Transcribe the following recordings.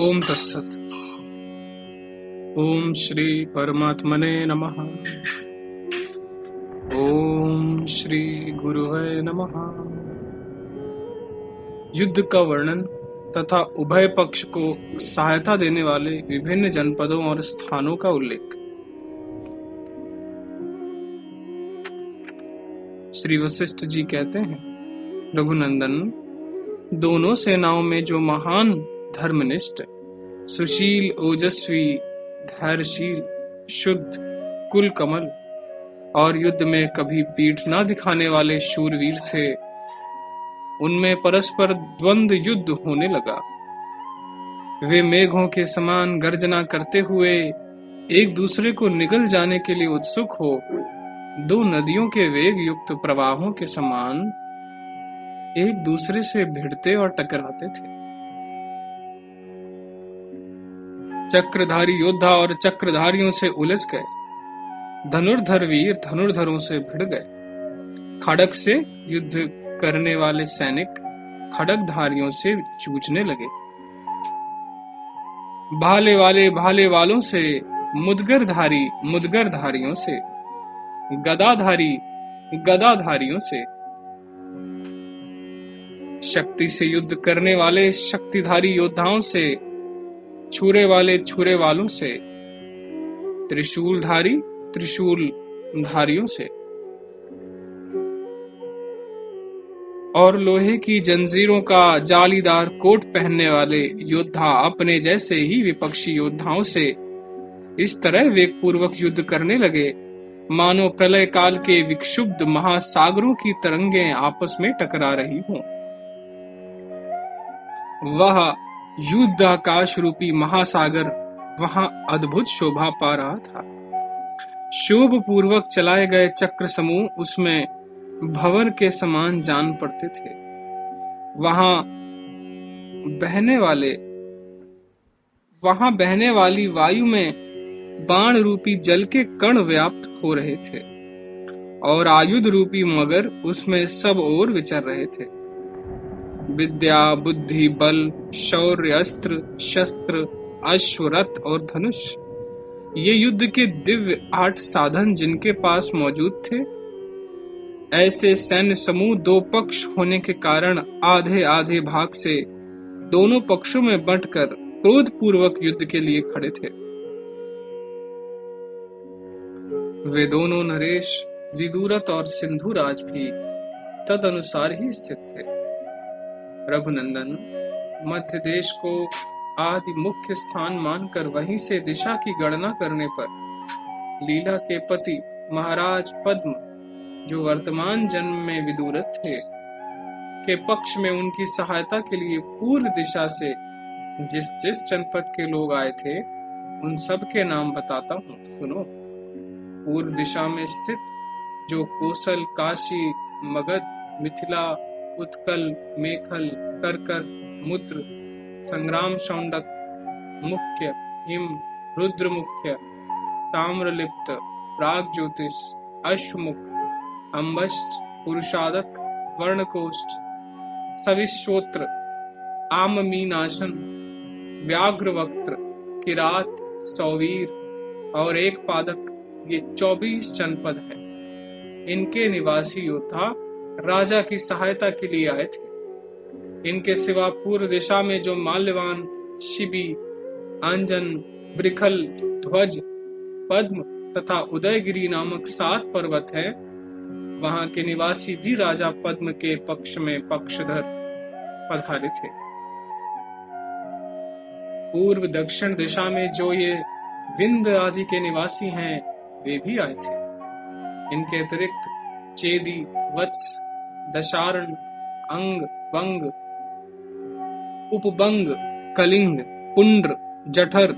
ओम तत्सत। ओम श्री परमात्मने नमः। ओम श्री गुरुवे नमः। युद्ध का वर्णन तथा उभय पक्ष को सहायता देने वाले विभिन्न जनपदों और स्थानों का उल्लेख। श्री वशिष्ठ जी कहते हैं, रघुनंदन, दोनों सेनाओं में जो महान धर्मनिष्ठ, सुशील, ओजस्वी, धैर्यशील, शुद्ध, कुल कमल और युद्ध में कभी पीठ न दिखाने वाले शूरवीर थे, उनमें परस्पर द्वंद्व युद्ध होने लगा। वे मेघों के समान गर्जना करते हुए एक दूसरे को निगल जाने के लिए उत्सुक हो, दो नदियों के वेग युक्त प्रवाहों के समान एक दूसरे से भिड़ते और टकराते थे। चक्रधारी योद्धा और चक्रधारियों से उलझ गए, धनुर्धर वीर धनुर्धरों से भिड़ गए। खड़ग से युद्ध करने वाले सैनिक खड़गधारियों से जूझने लगे। भाले वाले भाले वालों से, मुदगरधारी मुदगरधारियों से, गदाधारी गदाधारियों से, शक्ति से युद्ध करने वाले शक्तिधारी योद्धाओं से, छुरे वाले छुरे वालों से, त्रिशूलधारी त्रिशूलधारियों से और लोहे की जंजीरों का जालीदार कोट पहनने वाले योद्धा अपने जैसे ही विपक्षी योद्धाओं से इस तरह वेगपूर्वक युद्ध करने लगे मानो प्रलय काल के विक्षुब्ध महासागरों की तरंगें आपस में टकरा रही हों। वह युद्ध आकाश रूपी महासागर वहां अद्भुत शोभा पा रहा था। शोभ पूर्वक चलाए गए चक्र समूह उसमें भंवर के समान जान पड़ते थे। वहां बहने वाली वायु में बाण रूपी जल के कण व्याप्त हो रहे थे और आयुध रूपी मगर उसमें सब ओर विचर रहे थे। विद्या, बुद्धि, बल, शौर्य, अस्त्र, शस्त्र, अश्व, रथ और धनुष, ये युद्ध के दिव्य 8 साधन जिनके पास मौजूद थे, ऐसे सैन्य समूह दो पक्ष होने के कारण आधे आधे भाग से दोनों पक्षों में बंटकर क्रोध पूर्वक युद्ध के लिए खड़े थे। वे दोनों नरेश, विदुरथ और सिंधुराज भी तद अनुसार ही स्थित थे। रघुनंदन, मध्य देश को आदि मुख्य स्थान मानकर वहीं से दिशा की गणना करने पर लीला के पति महाराज पद्म, जो वर्तमान जन्म में विदुरथ थे, के पक्ष में उनकी सहायता के लिए पूर्व दिशा से जिस जिस जनपद के लोग आए थे, उन सब के नाम बताता हूँ, सुनो। पूर्व दिशा में स्थित जो कोसल, काशी, मगध, मिथिला, उत्कल, मेखल, करकर, मुद्र, संग्राम शौंडक, मुख्य, हिम, रुद्र मुख्य, ताम्रलिप्त, प्राग ज्योतिष, अश्वमुख, अम्बष्ट, पुरुषादक, वर्णकोष्ठ, सविश्वोत्र, आममीनाशन, व्याघ्रवक्त्र, किरात, सौवीर और एक पादक, ये 24 जनपद है। इनके निवासी योद्धा राजा की सहायता के लिए आए थे। इनके सिवा पूर्व दिशा में जो माल्यवान, शिबी, अंजन, वृखल, ध्वज, पद्म तथा उदयगिरी नामक 7 पर्वत हैं, वहां के निवासी भी राजा पद्म के पक्ष में पक्षधर पधारे थे। पूर्व दक्षिण दिशा में जो ये विंध्य आदि के निवासी हैं, वे भी आए थे। इनके अतिरिक्त चेदी, वत्स, दशारण, अंग, बंग, उपबंग, कलिंग, पुंड्र, जठर,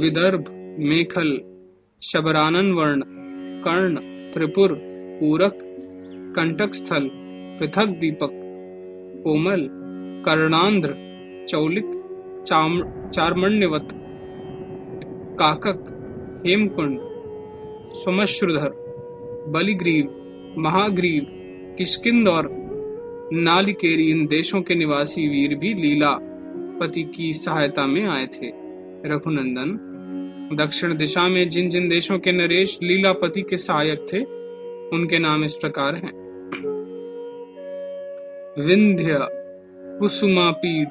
विदर्भ, मेखल, शबरानन वर्ण, कर्ण, त्रिपुर, पूरक, कंटक स्थल, पृथक दीपक, कोमल, कर्णांध्र, चौलिक, चारमण्यवत, काकक, हेमकुंड, स्वमश्रुधर, बलिग्रीव, महाग्रीव, किष्किंद और नालिकेरी, इन देशों के निवासी वीर भी लीला लीलापति की सहायता में आए थे। रघुनंदन, दक्षिण दिशा में जिन जिन देशों के नरेश लीलापति के सहायक थे उनके नाम इस प्रकार हैं। विंध्य, कुसुमापीड,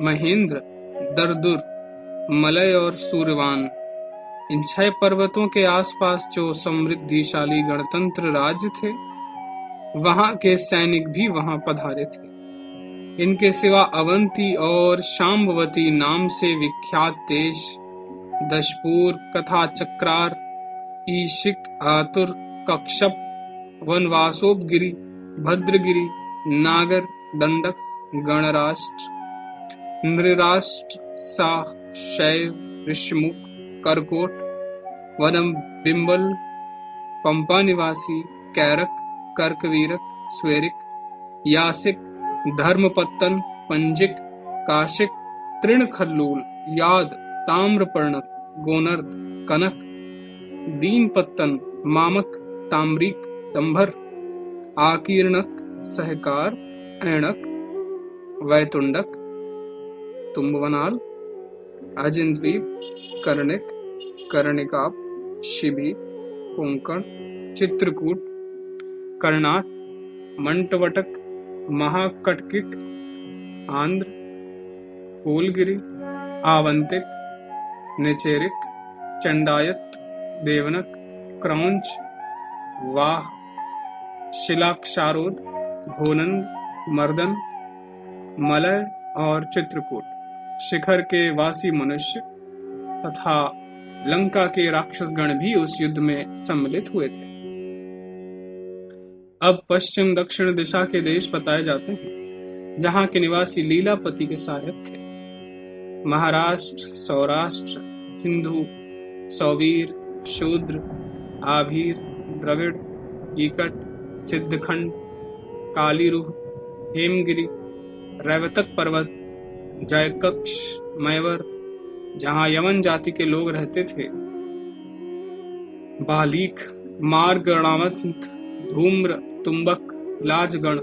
महेंद्र, दरदुर, मलय और सूर्यवान। इन 6 पर्वतों के आसपास जो समृद्धिशाली गणतंत्र राज्य थे, वहां के सैनिक भी वहां पधारे थे। इनके सिवा अवंती और शाम्भवती नाम से विख्यात देश दशपुर, कथा चक्रार, ईशिक, आतुर, कक्षप, वनवासोपगिरी, भद्रगिरी, नागर, दंडक, गणराष्ट्र, नृराष्ट्र, साह, शैव, ऋषमुख, करकोट, वनम बिंबल, पंपा निवासी, कैरक, कर्कवीरक, स्वेरिक, यासिक, धर्मपत्तन, पंजिक, काशिक, तृणखल्लूल, याद, ताम्रपर्णक, गोनर्द, कनक, दीनपत्तन, मामक, ताम्रिक, दंभर, आकीर्णक, सहकार, ऐणक, वैतुंडक, तुम्बवनाल, अजिनद्वीप, कर्णिक, कर्णिकाप, शिबी, कोंकण, चित्रकूट, कर्णाट, मंटवटक, महाकटकिक, आंध्र, कोलगिरी, आवंतिक, नेचेरिक, चंडायत, देवनक, क्रौंच, वाह, शिलाक्षारोद, भोनंद, मर्दन, मलय और चित्रकूट, शिखर के वासी मनुष्य तथा लंका के राक्षसगण भी उस युद्ध में सम्मिलित हुए थे। अब पश्चिम दक्षिण दिशा के देश बताए जाते हैं, जहां के निवासी लीलापति के सहायक थे। महाराष्ट्र, सौराष्ट्र, सिंधु, सौवीर, शूद्र, आभीर, द्रविड़, कीकट, सिद्धखंड, कालीरुह, हेमगिरी, रैवतक पर्वत, जयकक्ष, मैवर, जहां यमन जाति के लोग रहते थे, बालीक, मार्गणावंत, धूम्र, तुम्बक, लाजगण,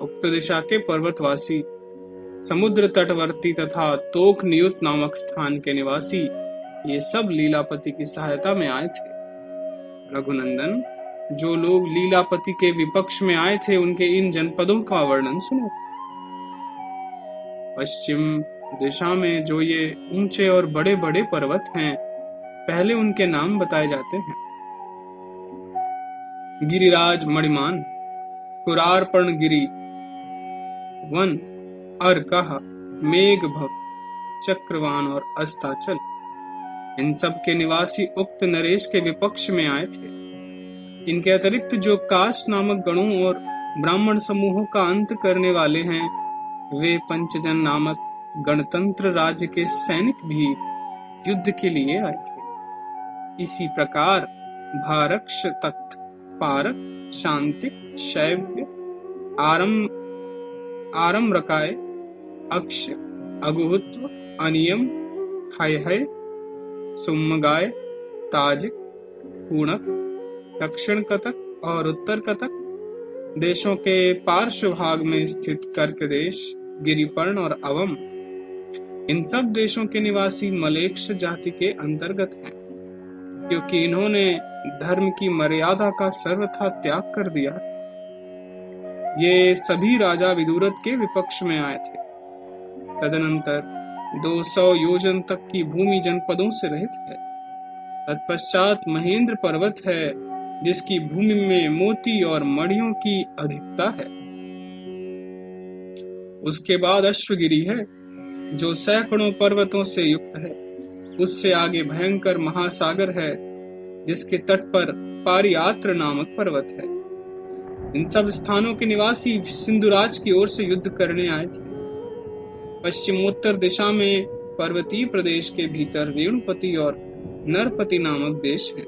उक्त दिशा के पर्वतवासी, समुद्र तटवर्ती तथा तोक नियुत नामक स्थान के निवासी, ये सब लीलापति की सहायता में आए थे। रघुनंदन, जो लोग लीलापति के विपक्ष में आए थे उनके इन जनपदों का वर्णन सुनो। पश्चिम दिशा में जो ये ऊंचे और बड़े बड़े पर्वत हैं, पहले उनके नाम बताए जाते हैं। गिरिराज मणिमान, कुरारपण गिरी, वन, अर्कह, मेघभव, चक्रवान और अस्ताचल। इन सब के निवासी उक्त नरेश के विपक्ष में आए थे। इनके अतिरिक्त जो काश नामक गणों और ब्राह्मण समूहों का अंत करने वाले हैं, वे पंचजन नामक गणतंत्र राज्य के सैनिक भी युद्ध के लिए आए थे। इसी प्रकार भारक्ष, तख्त, पारक, शांतिक, शैव्य, आरम्रकाय, अक्ष, अगुहुत्व, अनियम, हय, सुम्मगाय, ताजिक, पूणक, दक्षिण कतक और उत्तर कतक देशों के पार्श्व भाग में स्थित कर्क देश, गिरिपर्ण और अवम, इन सब देशों के निवासी मलेक्ष जाति के अंतर्गत हैं, क्योंकि इन्होंने धर्म की मर्यादा का सर्वथा त्याग कर दिया। ये सभी राजा विदुरथ के विपक्ष में आए थे। तदनंतर 200 योजन तक की भूमि जनपदों से रहित है। तत्पश्चात महेंद्र पर्वत है, जिसकी भूमि में मोती और मणियों की अधिकता है। उसके बाद अश्वगिरी है, जो सैकड़ों पर्वतों से युक्त है। उससे आगे भयंकर महासागर है, जिसके तट पर पारियात्र नामक पर्वत है। इन सब स्थानों के निवासी सिंधुराज की ओर से युद्ध करने आए थे। पश्चिमोत्तर दिशा में पर्वतीय प्रदेश के भीतर वेणुपति और नरपति नामक देश है,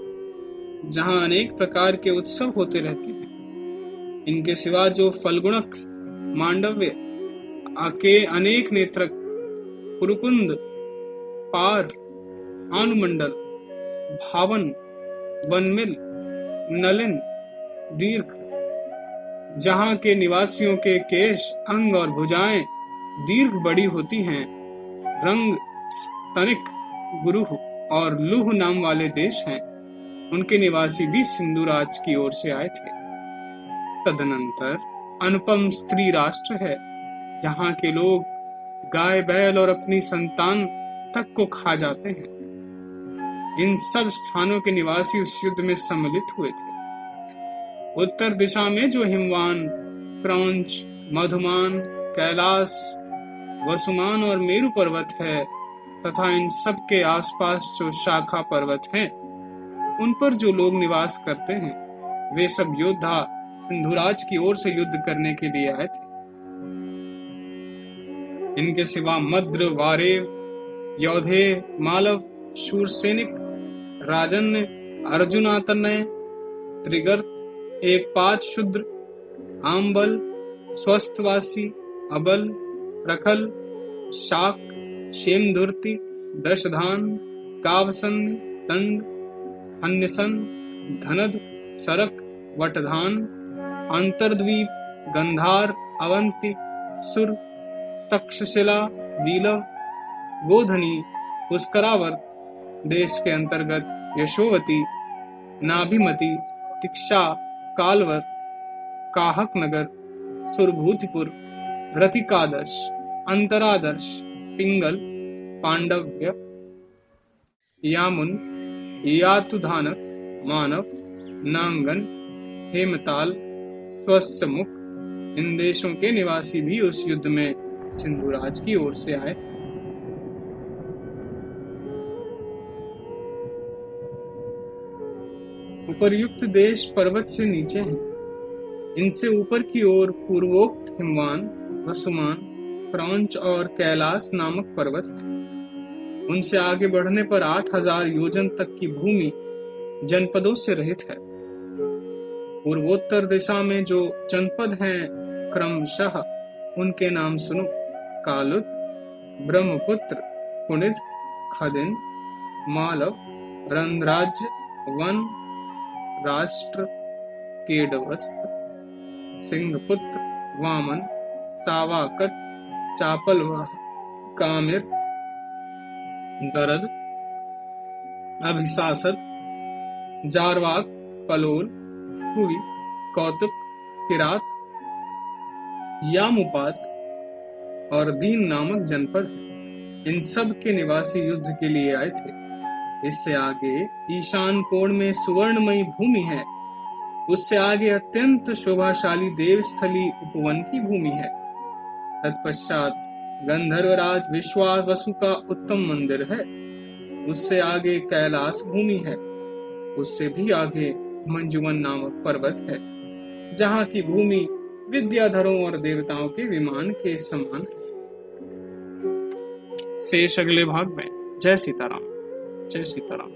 जहां अनेक प्रकार के उत्सव होते रहते हैं। इनके सिवा जो फल्गुणक, मांडव्य, आके अनेक नेत्रक, पुरुकुंद, पार, आनुमंडल, भावन, वनमिल, नलिन, दीर्घ, जहां के निवासियों के केश, अंग और भुजाएं दीर्घ बड़ी होती हैं, रंग, स्तनिक, गुरुह और लुह नाम वाले देश हैं, उनके निवासी भी सिंधु राज की ओर से आए थे। तदनंतर अनुपम स्त्री राष्ट्र है, जहाँ के लोग गाय बैल और अपनी संतान तक को खा जाते हैं। इन सब स्थानों के निवासी उस युद्ध में सम्मिलित हुए थे। उत्तर दिशा में जो हिमवान, क्रौंच, मधुमान, कैलाश, वसुमान और मेरु पर्वत है तथा इन सब के आसपास जो शाखा पर्वत हैं, उन पर जो लोग निवास करते हैं, वे सब योद्धा सिंधुराज की ओर से युद्ध करने के लिए आए थे। इनके सिवा मद्र, वारेव, योधे, मालव, शूरसैनिक, राजन्य, अर्जुनातनय, त्रिगर्त, एकपाद शूद्र, आम्बल, स्वस्थवासी, अबल, प्रखल, शाक, शेमधुर्ति, दशधान, कावसन्य, दंड, अन्यसन, धनद, सरक, वटधान, अंतरद्वीप, गंधार, अवंती, सुर, तक्षशिला, वीलव, गोधनी, पुष्करावर्त, देश के अंतर्गत यशोवती, नाभिमती, तिक्षा, कालवर, काहक नगर, सुरभूतिपुर, रतिकादर्श, अंतरादर्श, पिंगल, पांडव्य, यामुन, यातुधानक, मानव, नांगन, हेमताल, स्वस्यमुख, इन देशों के निवासी भी उस युद्ध में सिंधुराज की ओर से आए। उपर्युक्त देश पर्वत से नीचे हैं। इनसे ऊपर की ओर पूर्वोक्त हिमवान, वसुमान, क्रौंच और कैलाश नामक पर्वत है। उनसे आगे बढ़ने पर 8000 योजन तक की भूमि जनपदों से रहित है। पूर्वोत्तर दिशा में जो जनपद हैं, क्रमशः उनके नाम सुनो: कालुत, ब्रह्मपुत्र, पुणित, खदिन, मालव, रंध्राज्य, वन, राष्ट्र, केडवस्त, सिंहपुत्र, वामन, सावाकत, चापलवाह, कामिर, दरद, अभिशासद, जारवाक, पलोल, हुई, कौतुक, किरात, यामुपात और दीन नामक जनपद है। इन सब के निवासी युद्ध के लिए आए थे। इससे आगे ईशान कोण में सुवर्णमयी भूमि है। उससे आगे अत्यंत शोभाशाली देवस्थली उपवन की भूमि है। तत्पश्चात गंधर्वराज विश्वावसु का उत्तम मंदिर है। उससे आगे कैलाश भूमि है। उससे भी आगे मंजुवन नामक पर्वत है, जहाँ की भूमि विद्याधरों और देवताओं के विमान के समान है। शेष अगले भाग में। जय सीताराम, जय सीताराम।